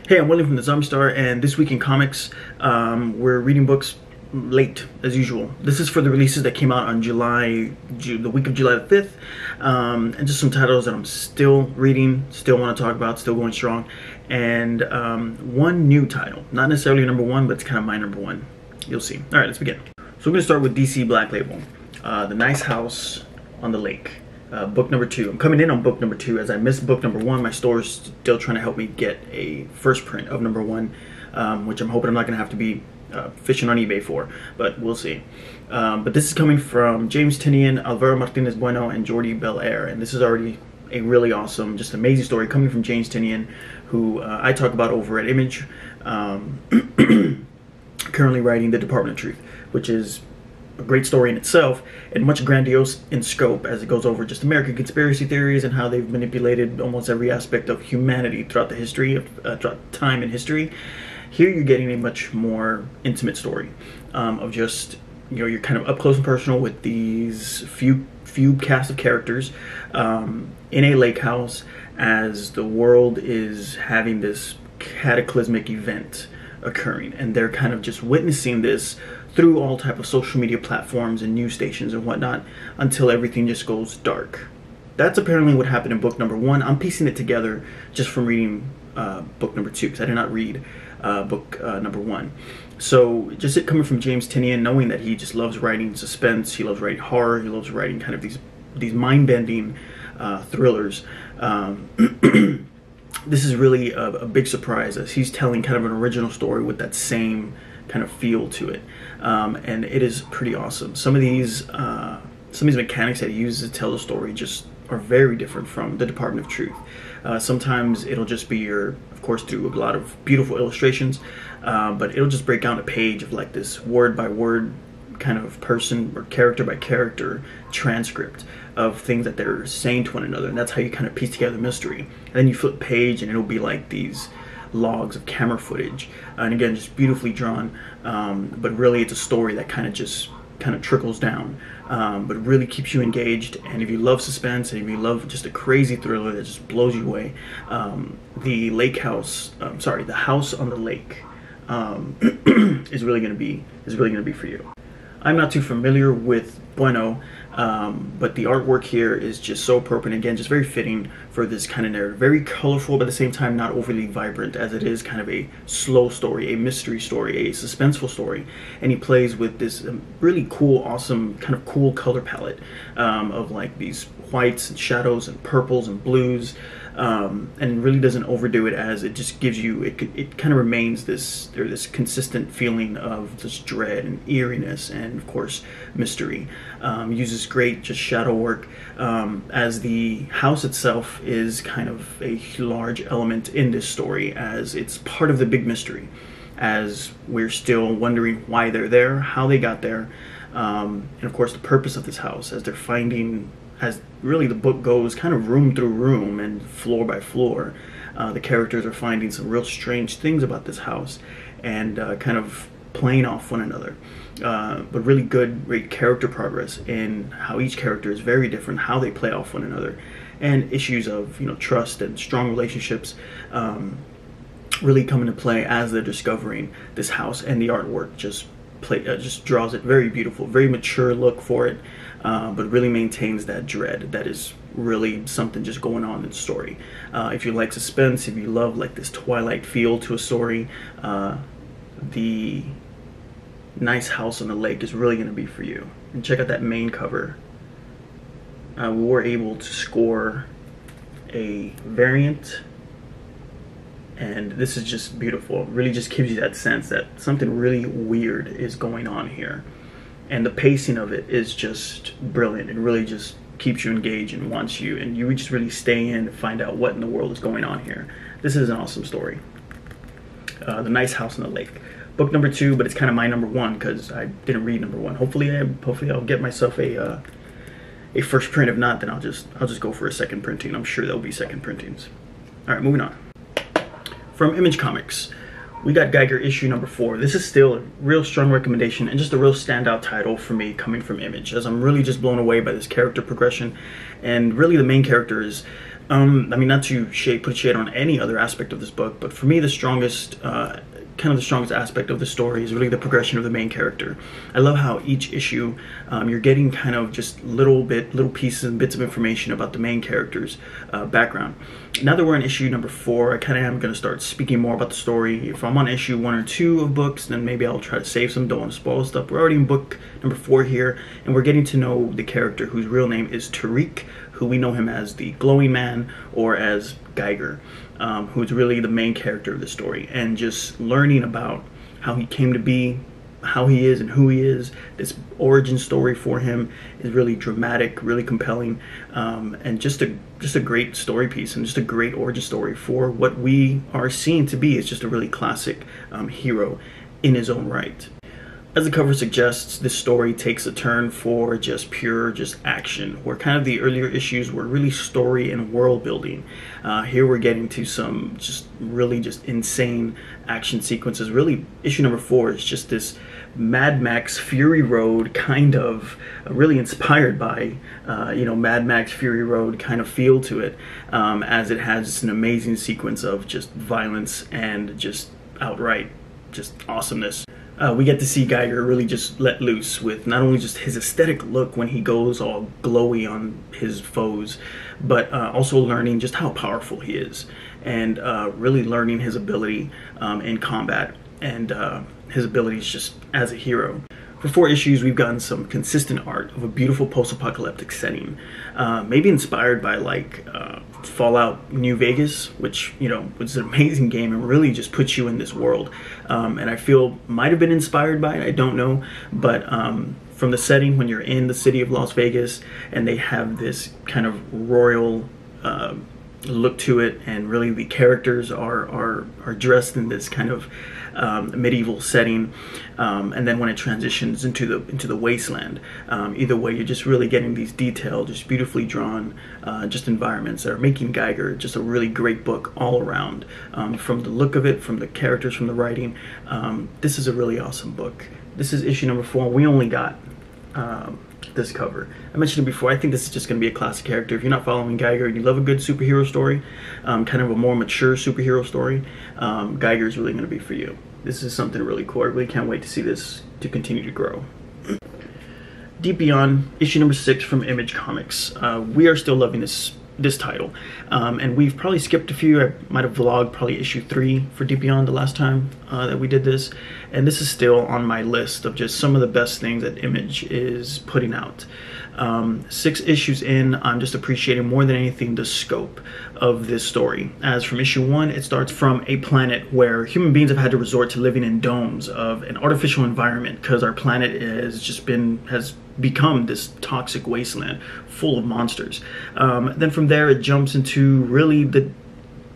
Hey, I'm William from the Zombie Star, and this week in comics, we're reading books late, as usual. This is for the releases that came out on the week of July the 5th, and just some titles that I'm still reading, still want to talk about, still going strong, and one new title. Not necessarily number one, but it's kind of my number one. You'll see. All right, let's begin. So we're going to start with DC Black Label, The Nice House on the Lake. Book number 2. I'm coming in on book number 2 as I missed book number 1. My store is still trying to help me get a first print of number 1, which I'm hoping I'm not going to have to be fishing on eBay for, but we'll see. But this is coming from James Tynion, Alvaro Martinez Bueno, and Jordi Belair, and this is already a really awesome, just amazing story coming from James Tynion, who I talk about over at Image, currently writing The Department of Truth, which is a great story in itself, and much grandiose in scope as it goes over just American conspiracy theories and how they've manipulated almost every aspect of humanity throughout the history of throughout time in history. Here you're getting a much more intimate story of just, you know, you're kind of up close and personal with these few cast of characters in a lake house as the world is having this cataclysmic event occurring, and they're kind of just witnessing this through all type of social media platforms and news stations and whatnot until everything just goes dark. That's apparently what happened in book number 1. I'm piecing it together just from reading book number 2 because I did not read book number 1. So just it coming from James Tynion, knowing that he just loves writing suspense, he loves writing horror, he loves writing kind of these mind-bending thrillers. This is really a big surprise as he's telling kind of an original story with that same kind of feel to it, and it is pretty awesome. Some of these mechanics that he uses to tell the story just are very different from The Department of Truth. Sometimes it'll just be of course, through a lot of beautiful illustrations, but it'll just break down a page of like this word by word kind of person or character by character transcript of things that they're saying to one another, and that's how you kind of piece together the mystery. And then you flip page and it'll be like these logs of camera footage, and again just beautifully drawn, but really it's a story that kind of trickles down, but really keeps you engaged. And if you love suspense and if you love just a crazy thriller that just blows you away, the House on the Lake is really going to be for you. I'm not too familiar with Bueno, but the artwork here is just so appropriate, again just very fitting for this kind of narrative. Very colorful, but at the same time not overly vibrant, as it is kind of a slow story, a mystery story, a suspenseful story. And he plays with this really cool, awesome, kind of cool color palette of like these whites and shadows and purples and blues, and really doesn't overdo it, as it just gives you, it kind of remains this consistent feeling of just dread and eeriness and of course mystery. Uses great just shadow work, as the house itself is kind of a large element in this story, as it's part of the big mystery, as we're still wondering why they're there, how they got there, and of course the purpose of this house, as they're finding, as really the book goes kind of room through room and floor by floor, the characters are finding some real strange things about this house and kind of playing off one another. But really great character progress in how each character is very different, how they play off one another, and issues of, you know, trust and strong relationships really come into play as they're discovering this house. And the artwork just draws it very beautiful, very mature look for it, but really maintains that dread that is really something just going on in the story. If you like suspense, if you love like this Twilight feel to a story, the Nice House on the Lake is really going to be for you. And check out that main cover. We were able to score a variant, and this is just beautiful. It really just gives you that sense that something really weird is going on here, and the pacing of it is just brilliant. It really just keeps you engaged and wants you, and you just really stay in to find out what in the world is going on here. This is an awesome story. The Nice House on the Lake, book number 2, but it's kind of my number 1 because I didn't read number 1. Hopefully I'll get myself a first print. If not, then I'll just go for a second printing. I'm sure there'll be second printings. All right, moving on. From Image Comics, we got Geiger issue number 4. This is still a real strong recommendation and just a real standout title for me coming from Image, as I'm really just blown away by this character progression. And really the main character is I mean, not to put shade on any other aspect of this book, but for me, the strongest, kind of the strongest aspect of the story is really the progression of the main character. I love how each issue, you're getting kind of just little pieces and bits of information about the main character's background. Now that we're on issue number 4, I kind of am going to start speaking more about the story. If I'm on issue 1 or 2 of books, then maybe I'll try to save some, don't want to spoil stuff. We're already in book number 4 here, and we're getting to know the character whose real name is Tariq, who we know him as the Glowing Man or as Geiger, who's really the main character of the story, and just learning about how he came to be, how he is and who he is. This origin story for him is really dramatic, really compelling, and just a great story piece, and just a great origin story for what we are seeing to be. It's just a really classic hero in his own right. As the cover suggests, this story takes a turn for just pure action, where kind of the earlier issues were really story and world building. Here we're getting to some really insane action sequences. Really, issue number 4 is just this Mad Max Fury Road kind of, really inspired by Mad Max Fury Road kind of feel to it, as it has just an amazing sequence of just violence and just outright just awesomeness. We get to see Geiger really just let loose with not only just his aesthetic look when he goes all glowy on his foes, but also learning just how powerful he is, and really learning his ability in combat, and his abilities just as a hero. For 4 issues, we've gotten some consistent art of a beautiful post-apocalyptic setting, maybe inspired by like Fallout New Vegas, which was an amazing game and really just puts you in this world, and I feel might have been inspired by it, I don't know, but from the setting when you're in the city of Las Vegas and they have this kind of royal look to it, and really the characters are dressed in this kind of medieval setting, and then when it transitions into the wasteland, either way, you're just really getting these detailed, just beautifully drawn just environments that are making Geiger just a really great book all around, from the look of it, from the characters, from the writing. This is a really awesome book. This is issue number 4. We only got this cover. I mentioned it before, I think this is just going to be a classic character. If you're not following Geiger and you love a good superhero story, kind of a more mature superhero story, Geiger is really going to be for you. This is something really cool. I really can't wait to see this to continue to grow. Deep Beyond, issue number 6 from Image Comics. We are still loving this title, and we've probably skipped a few. I might have vlogged probably issue 3 for Deep Beyond the last time that we did this, and this is still on my list of just some of the best things that Image is putting out. 6 issues in, I'm just appreciating more than anything the scope of this story. As from issue 1, it starts from a planet where human beings have had to resort to living in domes of an artificial environment because our planet has become this toxic wasteland full of monsters. Then from there it jumps into really the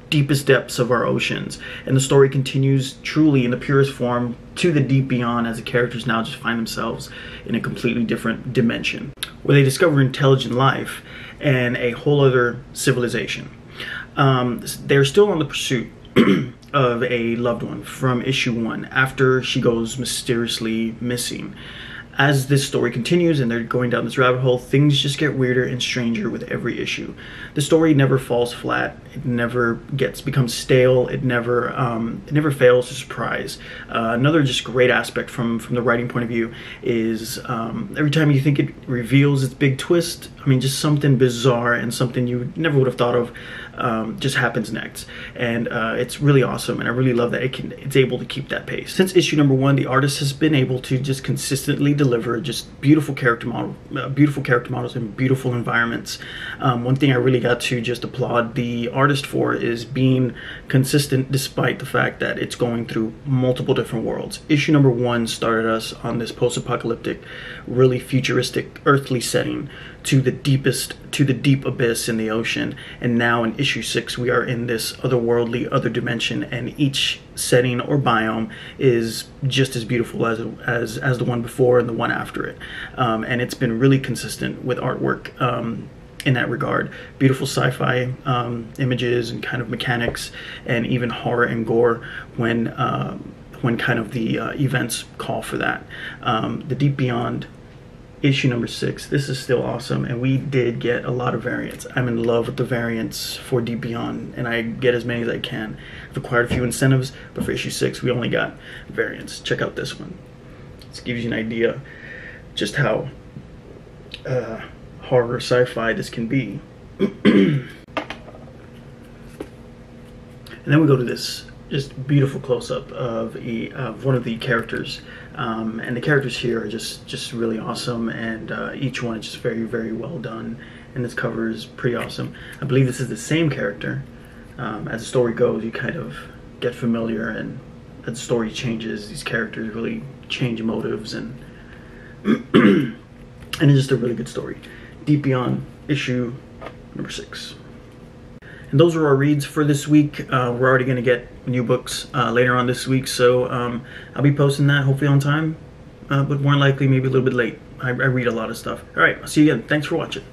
deepest depths of our oceans, and the story continues truly in the purest form to the deep beyond, as the characters now just find themselves in a completely different dimension where they discover intelligent life and a whole other civilization. They're still on the pursuit of a loved one from issue 1 after she goes mysteriously missing. As this story continues and they're going down this rabbit hole, things just get weirder and stranger with every issue. The story never falls flat. It never becomes stale. It never fails to surprise. Another just great aspect from the writing point of view is every time you think it reveals its big twist, I mean, just something bizarre and something you never would have thought of just happens next, and it's really awesome, and I really love that it's able to keep that pace. Since issue number 1, the artist has been able to just consistently deliver just beautiful character models and beautiful environments. One thing I really got to just applaud the artist for is being consistent despite the fact that it's going through multiple different worlds. Issue number 1 started us on this post-apocalyptic, really futuristic earthly setting to the deep abyss in the ocean, and now in issue 6 we are in this otherworldly, other dimension, and each setting or biome is just as beautiful as the one before and the one after it, and it's been really consistent with artwork in that regard. Beautiful sci-fi images and kind of mechanics, and even horror and gore when kind of the events call for that. The Deep Beyond issue number 6. This is still awesome, and we did get a lot of variants. I'm in love with the variants for Deep Beyond, and I get as many as I can. I've acquired a few incentives, but for issue 6 we only got variants. Check out this one. This gives you an idea just how horror sci-fi this can be. And then we go to this just beautiful close-up of one of the characters, and the characters here are just really awesome, and each one is just very, very well done, and this cover is pretty awesome. I believe this is the same character. As the story goes, you kind of get familiar, and as the story changes, these characters really change motives, and and it's just a really good story. Deep Beyond, issue number 6. And those are our reads for this week. We're already going to get new books later on this week, so I'll be posting that hopefully on time, but more likely maybe a little bit late. I read a lot of stuff. Alright, I'll see you again. Thanks for watching.